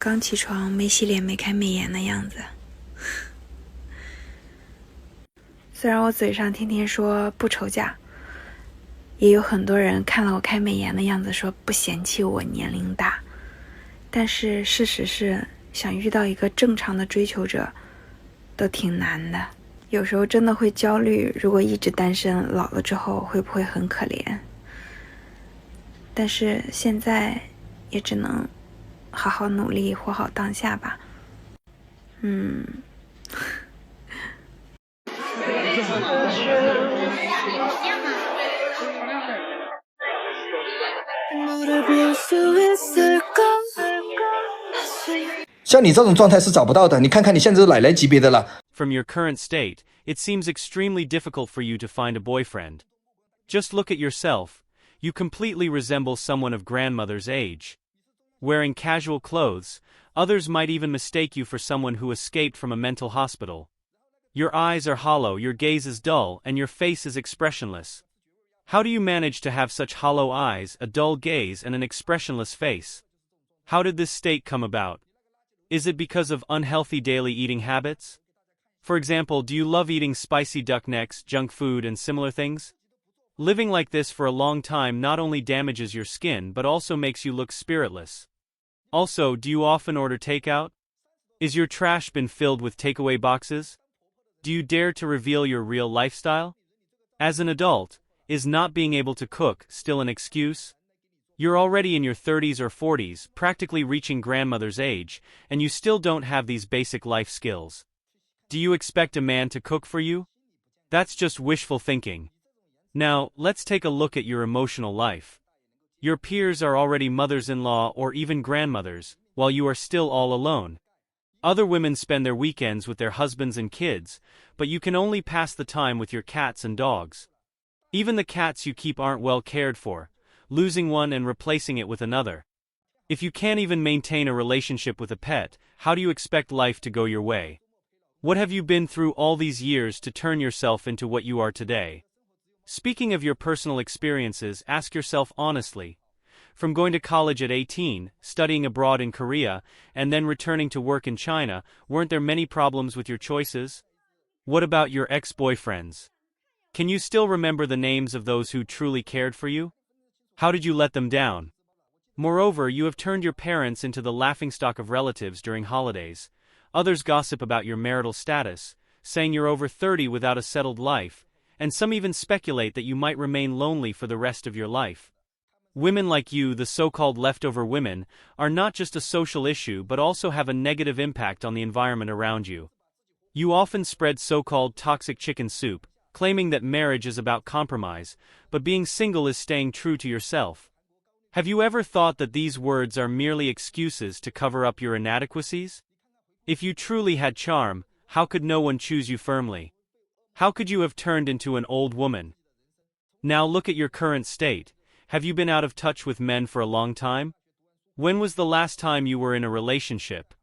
刚起床没洗脸没开美颜的样子。虽然我嘴上天天说不愁嫁，也有很多人看了我开美颜的样子说不嫌弃我年龄大，但是事实是想遇到一个正常的追求者都挺难的。有时候真的会焦虑，如果一直单身，老了之后会不会很可怜？但是现在也只能好好努力，活好当下吧。像你这种状态是找不到的，你看看你现在是奶奶级别的了。From your current state, it seems extremely difficult for you to find a boyfriend. Just look at yourself. You completely resemble someone of grandmother's age. Wearing casual clothes, others might even mistake you for someone who escaped from a mental hospital. Your eyes are hollow, your gaze is dull, and your face is expressionless. How do you manage to have such hollow eyes, a dull gaze, and an expressionless face? How did this state come about? Is it because of unhealthy daily eating habits? For example, do you love eating spicy duck necks, junk food, and similar things? Living like this for a long time not only damages your skin but also makes you look spiritless. Also, do you often order takeout? Is your trash bin filled with takeaway boxes? Do you dare to reveal your real lifestyle? As an adult, is not being able to cook still an excuse? You're already in your 30s or 40s, practically reaching grandmother's age, and you still don't have these basic life skills. Do you expect a man to cook for you? That's just wishful thinking. Now, let's take a look at your emotional life. Your peers are already mothers-in-law or even grandmothers, while you are still all alone. Other women spend their weekends with their husbands and kids, but you can only pass the time with your cats and dogs. Even the cats you keep aren't well cared for, losing one and replacing it with another. If you can't even maintain a relationship with a pet, how do you expect life to go your way? What have you been through all these years to turn yourself into what you are today? Speaking of your personal experiences, ask yourself honestly. From going to college at 18, studying abroad in Korea, and then returning to work in China, weren't there many problems with your choices? What about your ex-boyfriends? Can you still remember the names of those who truly cared for you? How did you let them down? Moreover, you have turned your parents into the laughingstock of relatives during holidays. Others gossip about your marital status, saying you're over 30 without a settled life, and some even speculate that you might remain lonely for the rest of your life. Women like you, the so-called leftover women, are not just a social issue but also have a negative impact on the environment around you. You often spread so-called toxic chicken soup, claiming that marriage is about compromise, but being single is staying true to yourself. Have you ever thought that these words are merely excuses to cover up your inadequacies? If you truly had charm, how could no one choose you firmly? How could you have turned into an old woman? Now look at your current state. Have you been out of touch with men for a long time? When was the last time you were in a relationship?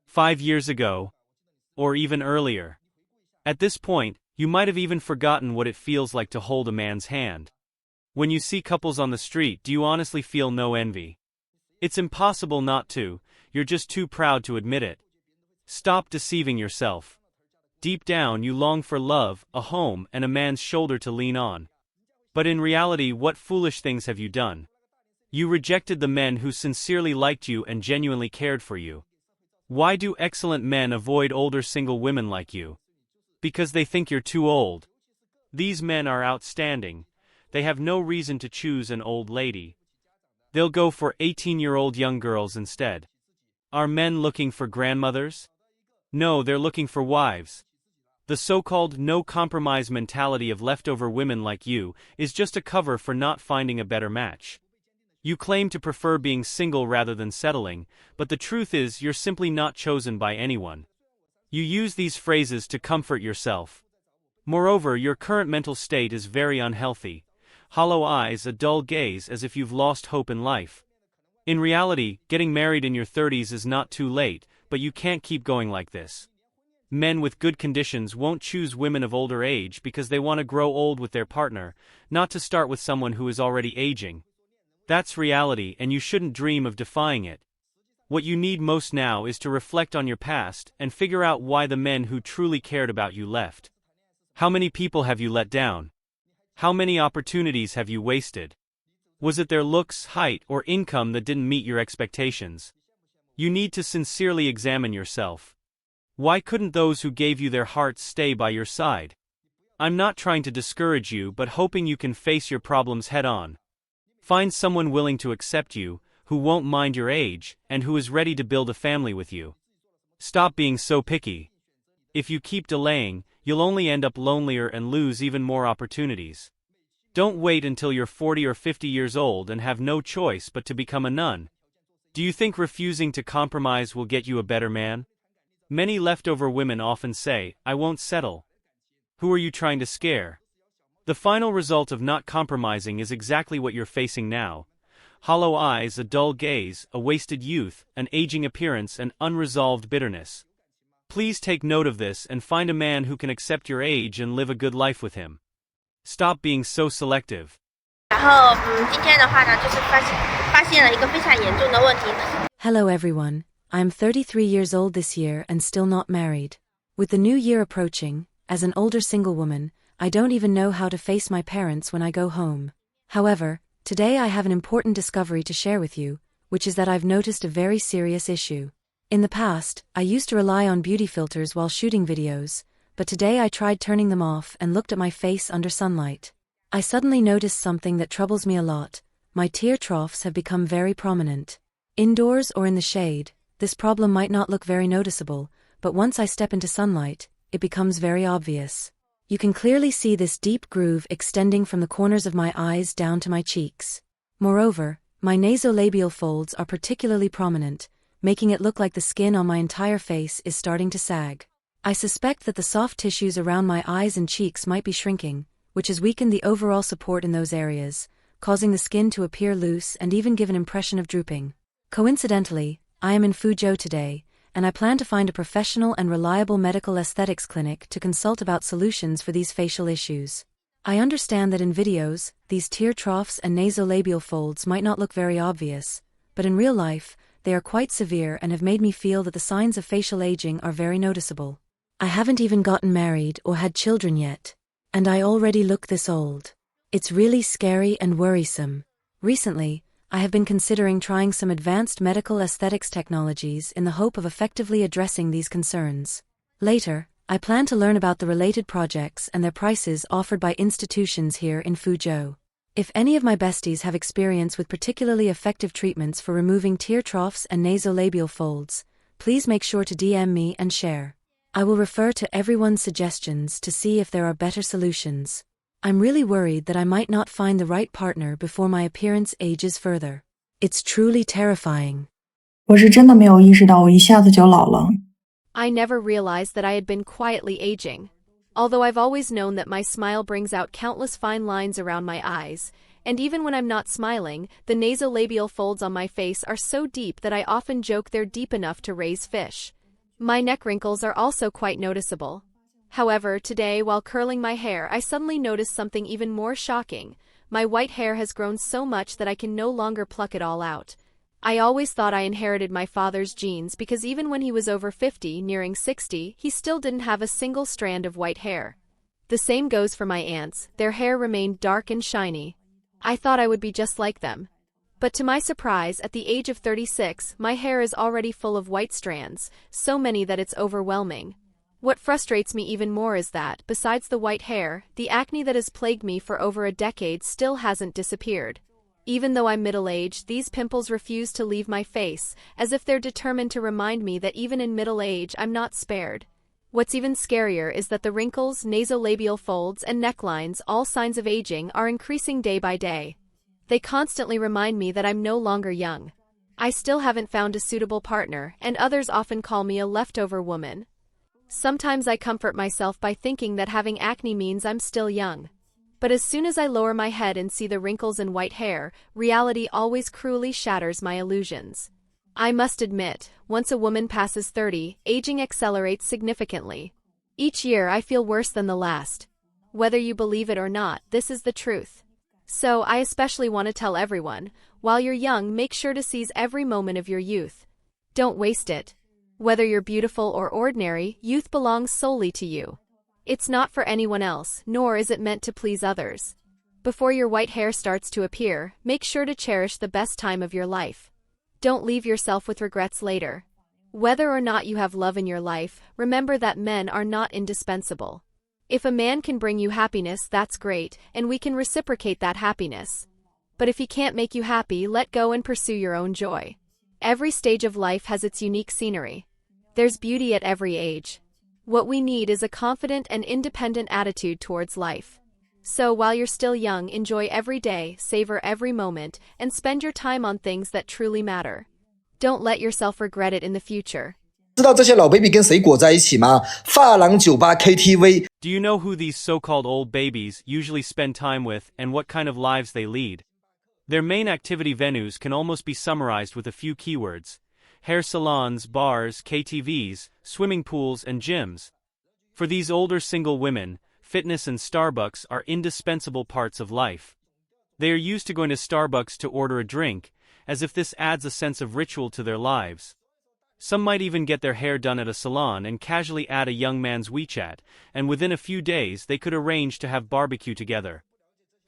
5 years ago? Or even earlier? At this point, you might have even forgotten what it feels like to hold a man's hand. When you see couples on the street, do you honestly feel no envy? It's impossible not to, you're just too proud to admit it. Stop deceiving yourself. Deep down you long for love, a home, and a man's shoulder to lean on. But in reality, what foolish things have you done? You rejected the men who sincerely liked you and genuinely cared for you. Why do excellent men avoid older single women like you? Because they think you're too old. These men are outstanding. They have no reason to choose an old lady. They'll go for 18-year-old young girls instead. Are men looking for grandmothers? No, they're looking for wives. The so-called no-compromise mentality of leftover women like you is just a cover for not finding a better match. You claim to prefer being single rather than settling, but the truth is you're simply not chosen by anyone. You use these phrases to comfort yourself. Moreover, your current mental state is very unhealthy. Hollow eyes, a dull gaze, as if you've lost hope in life. In reality, getting married in your 30s is not too late, but you can't keep going like this. Men with good conditions won't choose women of older age because they want to grow old with their partner, not to start with someone who is already aging. That's reality, and you shouldn't dream of defying it. What you need most now is to reflect on your past and figure out why the men who truly cared about you left. How many people have you let down? How many opportunities have you wasted? Was it their looks, height, or income that didn't meet your expectations? You need to sincerely examine yourself. Why couldn't those who gave you their hearts stay by your side? I'm not trying to discourage you, but hoping you can face your problems head on. Find someone willing to accept you, who won't mind your age, and who is ready to build a family with you. Stop being so picky. If you keep delaying, you'll only end up lonelier and lose even more opportunities. Don't wait until you're 40 or 50 years old and have no choice but to become a nun. Do you think refusing to compromise will get you a better man? Many leftover women often say, "I won't settle." Who are you trying to scare? The final result of not compromising is exactly what you're facing now. Hollow eyes, a dull gaze, a wasted youth, an aging appearance, and unresolved bitterness. Please take note of this and find a man who can accept your age and live a good life with him. Stop being so selective. 然后，今天的话呢，就是发现了一个非常严重的问题。Hello everyone, I'm 33 years old this year and still not married. With the new year approaching, as an older single woman, I don't even know how to face my parents when I go home. However, today I have an important discovery to share with you, which is that I've noticed a very serious issue. In the past, I used to rely on beauty filters while shooting videos, but today I tried turning them off and looked at my face under sunlight. I suddenly noticed something that troubles me a lot. My tear troughs have become very prominent. Indoors or in the shade, this problem might not look very noticeable, but once I step into sunlight, it becomes very obvious. You can clearly see this deep groove extending from the corners of my eyes down to my cheeks. Moreover, my nasolabial folds are particularly prominent, making it look like the skin on my entire face is starting to sag. I suspect that the soft tissues around my eyes and cheeks might be shrinking, which has weakened the overall support in those areas, causing the skin to appear loose and even give an impression of drooping. Coincidentally, I am in Fuzhou today, and I plan to find a professional and reliable medical aesthetics clinic to consult about solutions for these facial issues. I understand that in videos, these tear troughs and nasolabial folds might not look very obvious, but in real life, they are quite severe and have made me feel that the signs of facial aging are very noticeable. I haven't even gotten married or had children yet, and I already look this old. It's really scary and worrisome. Recently, I have been considering trying some advanced medical aesthetics technologies in the hope of effectively addressing these concerns. Later, I plan to learn about the related projects and their prices offered by institutions here in Fuzhou. If any of my besties have experience with particularly effective treatments for removing tear troughs and nasolabial folds, please make sure to DM me and share. I will refer to everyone's suggestions to see if there are better solutions. I'm really worried that I might not find the right partner before my appearance ages further. It's truly terrifying. 我是真的没有意识到我一下子就老了。 I never realized that I had been quietly aging. Although I've always known that my smile brings out countless fine lines around my eyes, and even when I'm not smiling, the nasolabial folds on my face are so deep that I often joke they're deep enough to raise fish. My neck wrinkles are also quite noticeable. However, today, while curling my hair, I suddenly noticed something even more shocking. My white hair has grown so much that I can no longer pluck it all out. I always thought I inherited my father's genes because even when he was over 50, nearing 60, he still didn't have a single strand of white hair. The same goes for my aunts, their hair remained dark and shiny. I thought I would be just like them. But to my surprise, at the age of 36, my hair is already full of white strands, so many that it's overwhelming. What frustrates me even more is that, besides the white hair, the acne that has plagued me for over a decade still hasn't disappeared. Even though I'm middle-aged, these pimples refuse to leave my face, as if they're determined to remind me that even in middle age I'm not spared. What's even scarier is that the wrinkles, nasolabial folds, and necklines, all signs of aging, are increasing day by day. They constantly remind me that I'm no longer young. I still haven't found a suitable partner, and others often call me a leftover woman. Sometimes I comfort myself by thinking that having acne means I'm still young. But as soon as I lower my head and see the wrinkles and white hair, reality always cruelly shatters my illusions. I must admit, once a woman passes 30, aging accelerates significantly. Each year I feel worse than the last. Whether you believe it or not, this is the truth. So, I especially want to tell everyone, while you're young, make sure to seize every moment of your youth. Don't waste it. Whether you're beautiful or ordinary, youth belongs solely to you. It's not for anyone else, nor is it meant to please others. Before your white hair starts to appear, make sure to cherish the best time of your life. Don't leave yourself with regrets later. Whether or not you have love in your life, remember that men are not indispensable. If a man can bring you happiness, that's great, and we can reciprocate that happiness. But if he can't make you happy, let go and pursue your own joy. Every stage of life has its unique scenery. There's beauty at every age. What we need is a confident and independent attitude towards life. So while you're still young, enjoy every day, savor every moment, and spend your time on things that truly matter. Don't let yourself regret it in the future. 知道这些老 baby 跟谁裹在一起吗？发廊、酒吧、KTV。 Do you know who these so-called old babies usually spend time with and what kind of lives they lead? Their main activity venues can almost be summarized with a few keywords: hair salons, bars, KTVs, swimming pools, and gyms. For these older single women, fitness and Starbucks are indispensable parts of life. They are used to going to Starbucks to order a drink, as if this adds a sense of ritual to their lives. Some might even get their hair done at a salon and casually add a young man's WeChat, and within a few days they could arrange to have barbecue together.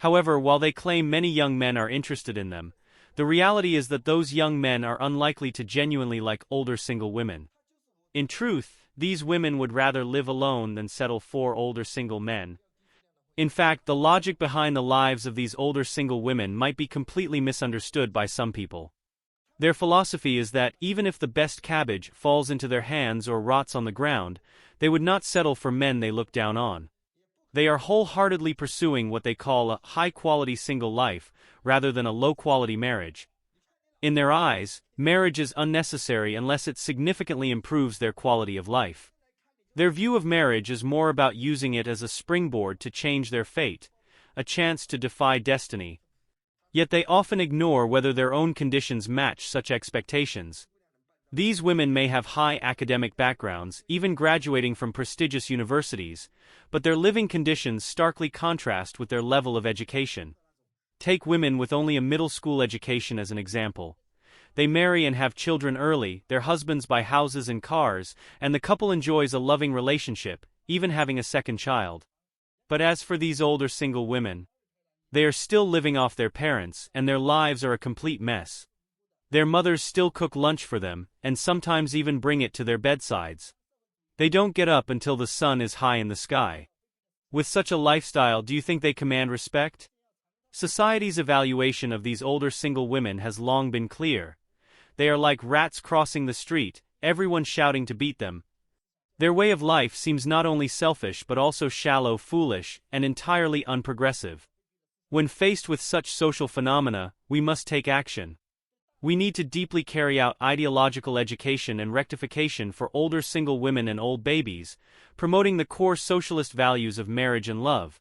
However, while they claim many young men are interested in them, the reality is that those young men are unlikely to genuinely like older single women. In truth, these women would rather live alone than settle for older single men. In fact, the logic behind the lives of these older single women might be completely misunderstood by some people. Their philosophy is that even if the best cabbage falls into their hands or rots on the ground, they would not settle for men they look down on. They are wholeheartedly pursuing what they call a high-quality single life, rather than a low-quality marriage. In their eyes, marriage is unnecessary unless it significantly improves their quality of life. Their view of marriage is more about using it as a springboard to change their fate, a chance to defy destiny. Yet they often ignore whether their own conditions match such expectations. These women may have high academic backgrounds, even graduating from prestigious universities, but their living conditions starkly contrast with their level of education. Take women with only a middle school education as an example. They marry and have children early, their husbands buy houses and cars, and the couple enjoys a loving relationship, even having a second child. But as for these older single women, they are still living off their parents, and their lives are a complete mess. Their mothers still cook lunch for them, and sometimes even bring it to their bedsides. They don't get up until the sun is high in the sky. With such a lifestyle, do you think they command respect? Society's evaluation of these older single women has long been clear. They are like rats crossing the street, everyone shouting to beat them. Their way of life seems not only selfish but also shallow, foolish, and entirely unprogressive. When faced with such social phenomena, we must take action. We need to deeply carry out ideological education and rectification for older single women and old babies, promoting the core socialist values of marriage and love.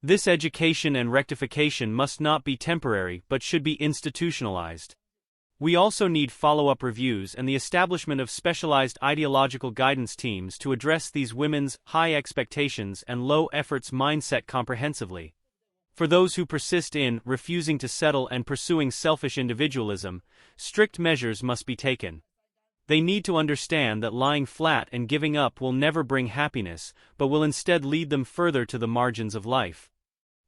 This education and rectification must not be temporary but should be institutionalized. We also need follow-up reviews and the establishment of specialized ideological guidance teams to address these women's high expectations and low efforts mindset comprehensively. For those who persist in refusing to settle and pursuing selfish individualism, strict measures must be taken. They need to understand that lying flat and giving up will never bring happiness, but will instead lead them further to the margins of life.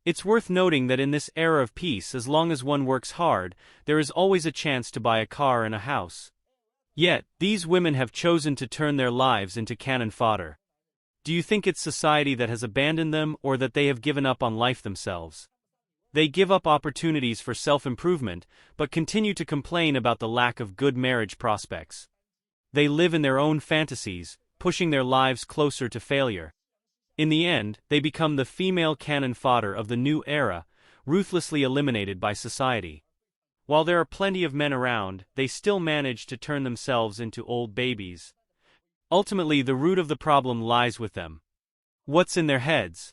It's worth noting that in this era of peace, as long as one works hard, there is always a chance to buy a car and a house. Yet, these women have chosen to turn their lives into cannon fodder. Do you think it's society that has abandoned them, or that they have given up on life themselves? They give up opportunities for self-improvement, but continue to complain about the lack of good marriage prospects. They live in their own fantasies, pushing their lives closer to failure. In the end, they become the female cannon fodder of the new era, ruthlessly eliminated by society. While there are plenty of men around, they still manage to turn themselves into old babies. Ultimately, the root of the problem lies with them. What's in their heads?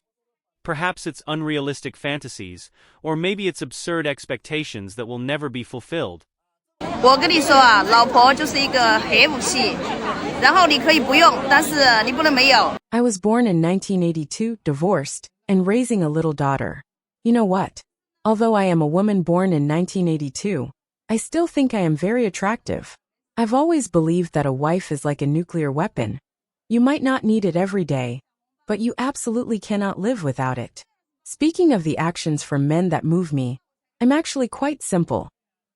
Perhaps it's unrealistic fantasies, or maybe it's absurd expectations that will never be fulfilled. 我跟你说啊，老婆就是一个核武器，然后你可以不用，但是你不能没有。 I was born in 1982, divorced, and raising a little daughter. You know what? Although I am a woman born in 1982, I still think I am very attractive. I've always believed that a wife is like a nuclear weapon. You might not need it every day, but you absolutely cannot live without it. Speaking of the actions from men that move me, I'm actually quite simple.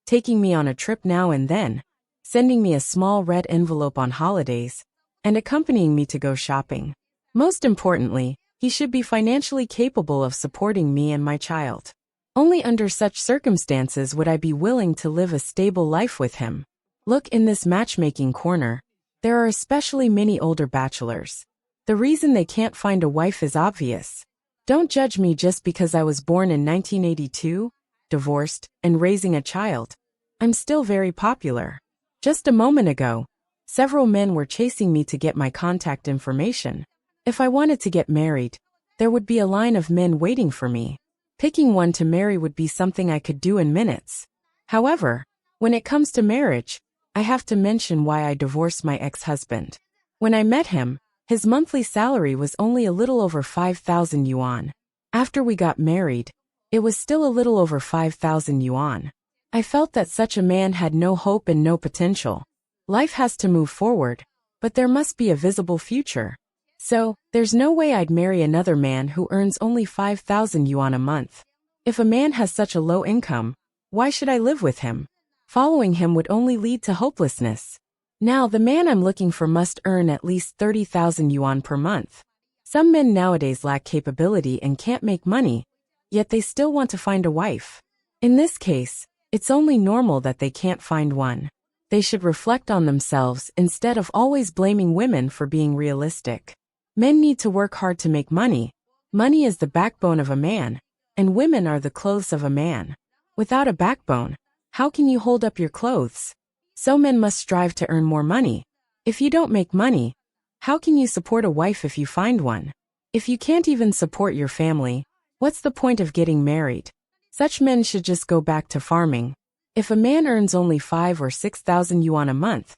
Taking me on a trip now and then, sending me a small red envelope on holidays, and accompanying me to go shopping. Most importantly, he should be financially capable of supporting me and my child. Only under such circumstances would I be willing to live a stable life with him. Look, in this matchmaking corner, there are especially many older bachelors. The reason they can't find a wife is obvious. Don't judge me just because I was born in 1982, divorced, and raising a child. I'm still very popular. Just a moment ago, several men were chasing me to get my contact information. If I wanted to get married, there would be a line of men waiting for me. Picking one to marry would be something I could do in minutes. However, when it comes to marriage, I have to mention why I divorced my ex-husband. When I met him, his monthly salary was only a little over 5,000 yuan. After we got married, it was still a little over 5,000 yuan. I felt that such a man had no hope and no potential. Life has to move forward, but there must be a visible future. So, there's no way I'd marry another man who earns only 5,000 yuan a month. If a man has such a low income, why should I live with him? Following him would only lead to hopelessness. Now, the man I'm looking for must earn at least 30,000 yuan per month. Some men nowadays lack capability and can't make money, yet they still want to find a wife. In this case, it's only normal that they can't find one. They should reflect on themselves instead of always blaming women for being realistic. Men need to work hard to make money. Money is the backbone of a man, and women are the clothes of a man. Without a backbone, how can you hold up your clothes? So men must strive to earn more money. If you don't make money, how can you support a wife if you find one? If you can't even support your family, what's the point of getting married? Such men should just go back to farming. If a man earns only 5 or 6,000 yuan a month,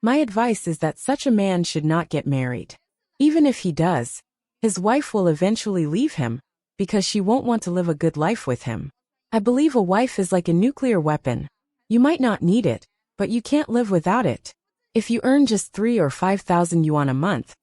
my advice is that such a man should not get married. Even if he does, his wife will eventually leave him, because she won't want to live a good life with him. I believe a wife is like a nuclear weapon. You might not need it, but you can't live without it. If you earn just 3 or 5,000 yuan a month,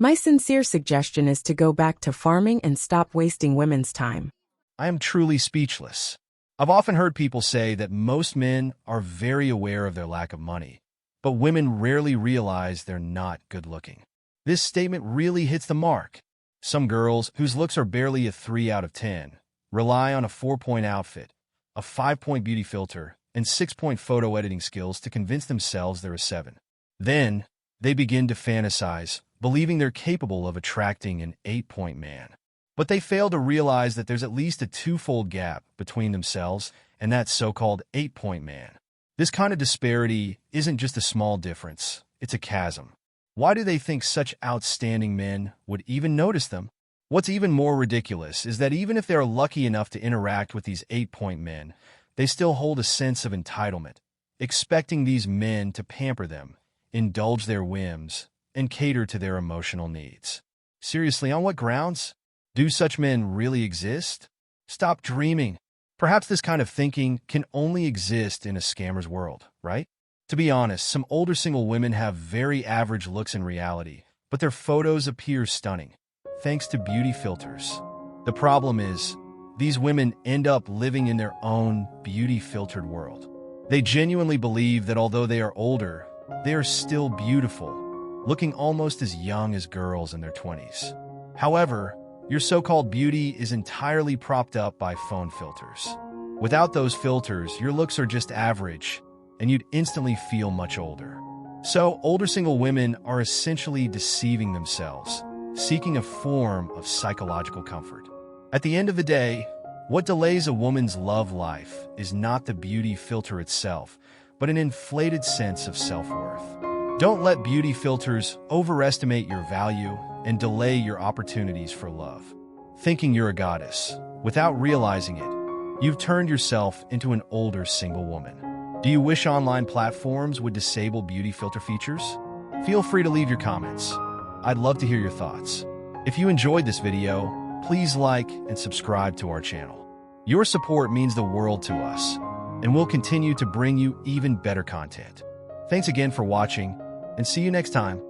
my sincere suggestion is to go back to farming and stop wasting women's time. I am truly speechless. I've often heard people say that most men are very aware of their lack of money, but women rarely realize they're not good looking. This statement really hits the mark. Some girls, whose looks are barely a 3 out of 10, rely on a 4-point outfit, a 5-point beauty filter, and 6-point photo editing skills to convince themselves they're a 7. Then, they begin to fantasize, believing they're capable of attracting an 8-point man. But they fail to realize that there's at least a 2-fold gap between themselves and that so-called 8-point man. This kind of disparity isn't just a small difference, it's a chasm. Why do they think such outstanding men would even notice them? What's even more ridiculous is that even if they're lucky enough to interact with these 8-point men, they still hold a sense of entitlement, expecting these men to pamper them, indulge their whims, and cater to their emotional needs. Seriously, on what grounds? Do such men really exist? Stop dreaming. Perhaps this kind of thinking can only exist in a scammer's world, right? To be honest, some older single women have very average looks in reality, but their photos appear stunning, thanks to beauty filters. The problem is, these women end up living in their own beauty-filtered world. They genuinely believe that although they are older, they are still beautiful, looking almost as young as girls in their 20s. However, your so-called beauty is entirely propped up by phone filters. Without those filters, your looks are just average, and you'd instantly feel much older. So, older single women are essentially deceiving themselves, seeking a form of psychological comfort. At the end of the day, what delays a woman's love life is not the beauty filter itself, but an inflated sense of self-worth. Don't let beauty filters overestimate your value and delay your opportunities for love. Thinking you're a goddess, without realizing it, you've turned yourself into an older single woman. Do you wish online platforms would disable beauty filter features? Feel free to leave your comments. I'd love to hear your thoughts. If you enjoyed this video, please like and subscribe to our channel. Your support means the world to us, and we'll continue to bring you even better content. Thanks again for watching, and see you next time.